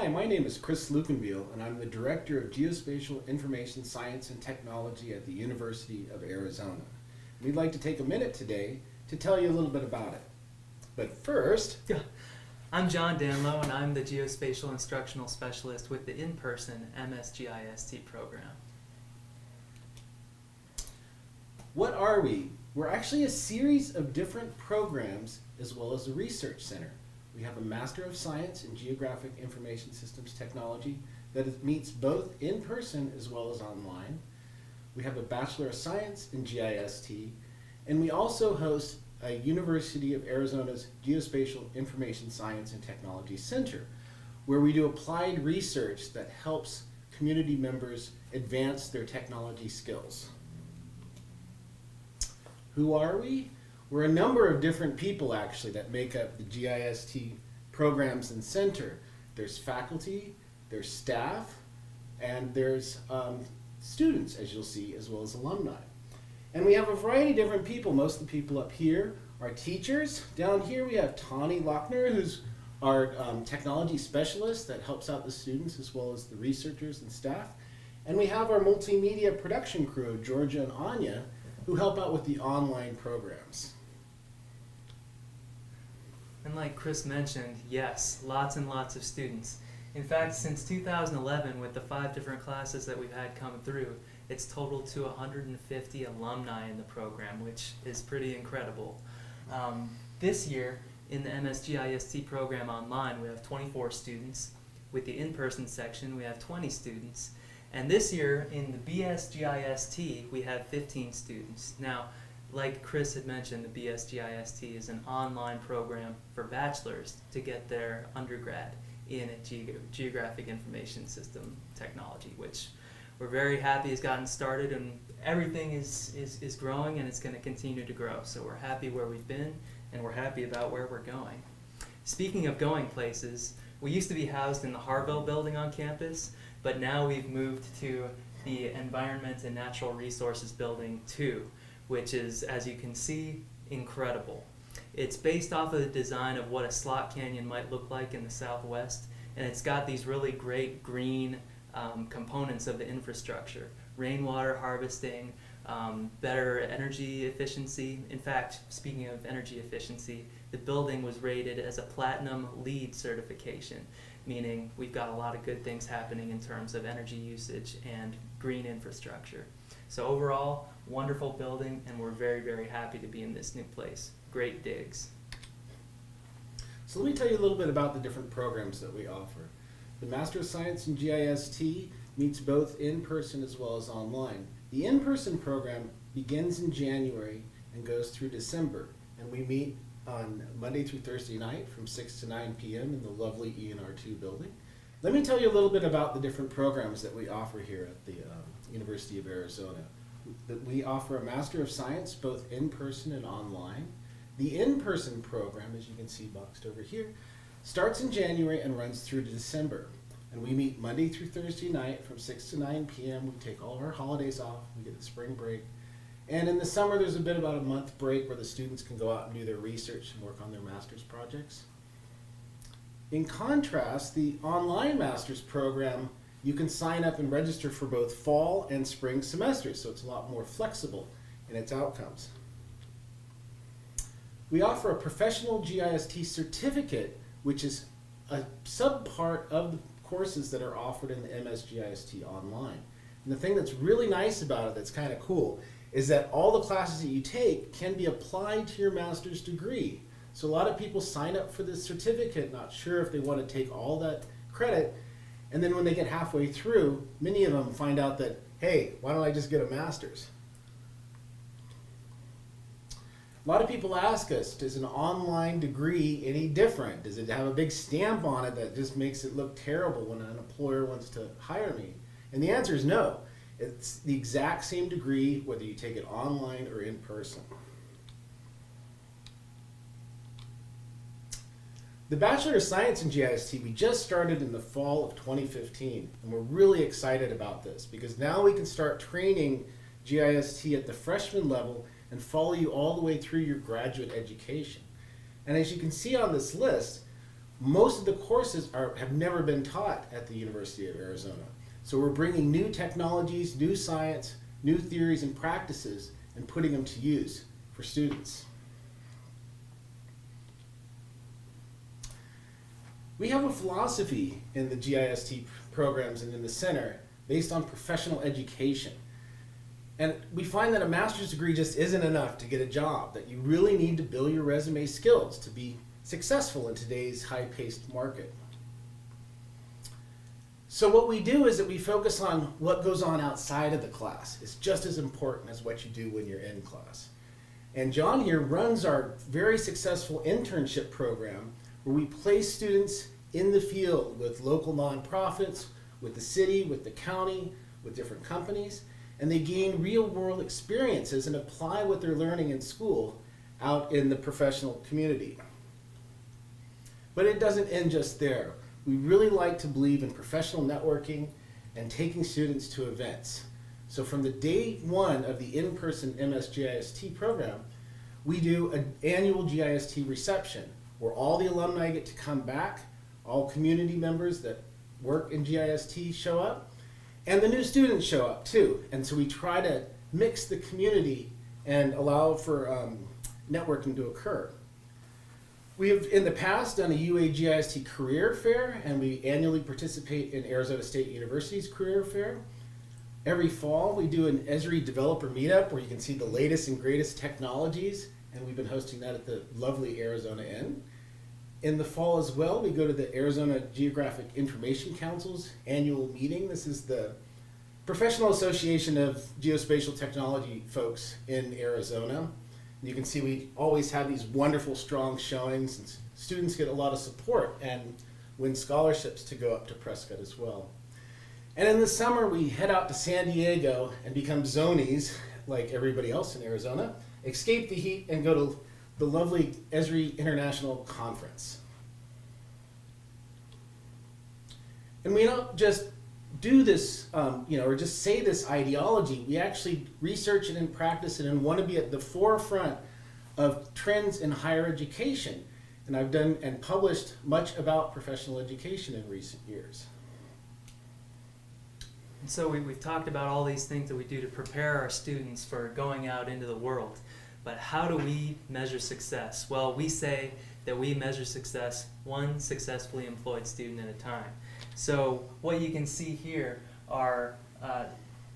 Hi, my name is Chris Lukenbiel, and I'm the Director of Geospatial Information Science and Technology at the University of Arizona. We'd like to take a minute today to tell you a little bit about it. But first, Yeah, I'm John Danlow, and I'm the Geospatial Instructional Specialist with the in-person MSGIST program. what are we? We're actually a series of different programs as well as a research center. We have a Master of Science in Geographic Information Systems Technology that meets both in person as well as online. We have a Bachelor of Science in GIST, and we also host a University of Arizona's Geospatial Information Science and Technology Center, where we do applied research that helps community members advance their technology skills. Who are we? We're a number of different people actually that make up the GIST programs and center. There's faculty, there's staff, and there's students, as you'll see, as well as alumni. And we have a variety of different people. Most of the people up here are teachers. Down here we have Tawny Lochner, who's our technology specialist that helps out the students as well as the researchers and staff. And we have our multimedia production crew, Georgia and Anya, who help out with the online programs. And like Chris mentioned, yes, lots and lots of students. In fact, since 2011, with the 5 different classes that we've had come through, it's totaled to 150 alumni in the program, which is pretty incredible. This year, in the MSGIST program online, we have 24 students. With the in-person section, we have 20 students. And this year, in the BSGIST, we have 15 students. Now, like Chris had mentioned, the BSGIST is an online program for bachelors to get their undergrad in Geographic Information System Technology, which we're very happy has gotten started, and everything is growing, and it's going to continue to grow. So we're happy where we've been, and we're happy about where we're going. Speaking of going places, we used to be housed in the Harville building on campus, but now we've moved to the Environment and Natural Resources Building 2, which is, as you can see, incredible. It's based off of the design of what a slot canyon might look like in the Southwest, and it's got these really great green components of the infrastructure: rainwater harvesting, better energy efficiency. In fact, speaking of energy efficiency, the building was rated as a Platinum LEED certification, meaning we've got a lot of good things happening in terms of energy usage and green infrastructure. So overall, wonderful building, and we're very, very happy to be in this new place. Great digs. So let me tell you a little bit about the different programs that we offer. The Master of Science in GIST meets both in person as well as online. The in-person program begins in January and goes through December, and we meet on Monday through Thursday night from 6 to 9 p.m. in the lovely ENR2 building. Let me tell you a little bit about the different programs that we offer here at the University of Arizona. We offer a Master of Science both in person and online. The in-person program, as you can see boxed over here, starts in January and runs through to December. And we meet Monday through Thursday night from 6 to 9 p.m. We take all of our holidays off. We get the spring break. And in the summer, there's about a month break where the students can go out and do their research and work on their master's projects. In contrast, the online master's program, you can sign up and register for both fall and spring semesters, so it's a lot more flexible in its outcomes. We offer a professional GIST certificate, which is a subpart of the courses that are offered in the MSGIST online. And the thing that's really nice about it, that's kind of cool, is that all the classes that you take can be applied to your master's degree. So a lot of people sign up for this certificate, not sure if they want to take all that credit, and then when they get halfway through, many of them find out that, hey, why don't I just get a master's? A lot of people ask us, is an online degree any different? Does it have a big stamp on it that just makes it look terrible when an employer wants to hire me? And the answer is no. It's the exact same degree whether you take it online or in person. The Bachelor of Science in GIST, we just started in the fall of 2015, and we're really excited about this because now we can start training GIST at the freshman level and follow you all the way through your graduate education. And as you can see on this list, most of the courses have never been taught at the University of Arizona. So we're bringing new technologies, new science, new theories and practices, and putting them to use for students. We have a philosophy in the GIST programs and in the center based on professional education. And we find that a master's degree just isn't enough to get a job, that you really need to build your resume skills to be successful in today's high-paced market. So what we do is that we focus on what goes on outside of the class. It's just as important as what you do when you're in class. And John here runs our very successful internship program where we place students in the field with local nonprofits, with the city, with the county, with different companies, and they gain real-world experiences and apply what they're learning in school out in the professional community. But it doesn't end just there. We really like to believe in professional networking and taking students to events. So from the day one of the in-person MS-GIST program, we do an annual GIST reception where all the alumni get to come back, all community members that work in GIST show up, and the new students show up too. And so we try to mix the community and allow for networking to occur. We have in the past done a UA GIST career fair, and we annually participate in Arizona State University's career fair. Every fall we do an Esri developer meetup where you can see the latest and greatest technologies, and we've been hosting that at the lovely Arizona Inn. In the fall as well, we go to the Arizona Geographic Information Council's annual meeting. This is the professional association of geospatial technology folks in Arizona. You can see we always have these wonderful, strong showings, and students get a lot of support and win scholarships to go up to Prescott as well. And in the summer, we head out to San Diego and become zonies, like everybody else in Arizona, escape the heat and go to the lovely Esri International Conference. And we don't just do this, or just say this ideology. We actually research it and practice it and want to be at the forefront of trends in higher education. And I've done and published much about professional education in recent years. And so we've talked about all these things that we do to prepare our students for going out into the world. But how do we measure success? Well, we say that we measure success one successfully employed student at a time. So what you can see here are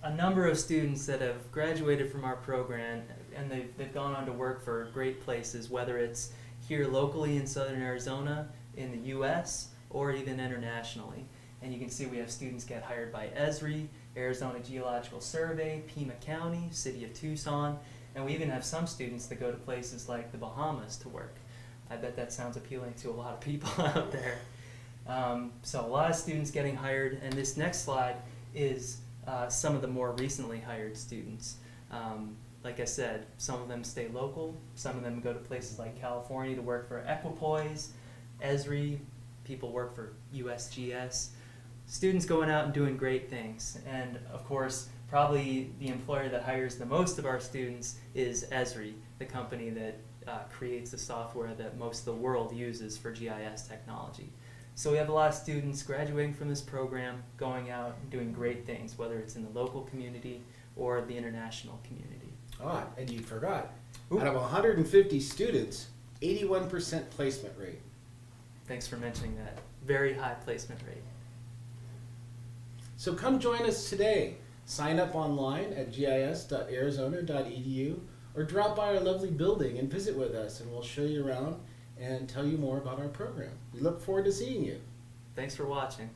a number of students that have graduated from our program, and they've gone on to work for great places, whether it's here locally in Southern Arizona, in the US, or even internationally. And you can see we have students get hired by Esri, Arizona Geological Survey, Pima County, City of Tucson, and we even have some students that go to places like the Bahamas to work. I bet that sounds appealing to a lot of people out there. So a lot of students getting hired, and this next slide is some of the more recently hired students. Like I said, some of them stay local, some of them go to places like California to work for Equipoise, Esri, people work for USGS. Students going out and doing great things, and of course, probably the employer that hires the most of our students is Esri, the company that creates the software that most of the world uses for GIS technology. So we have a lot of students graduating from this program, going out and doing great things, whether it's in the local community or the international community. Ah, and you forgot. Ooh. Out of 150 students, 81% placement rate. Thanks for mentioning that. Very high placement rate. So come join us today. Sign up online at gis.arizona.edu or drop by our lovely building and visit with us, and we'll show you around and tell you more about our program. We look forward to seeing you. Thanks for watching.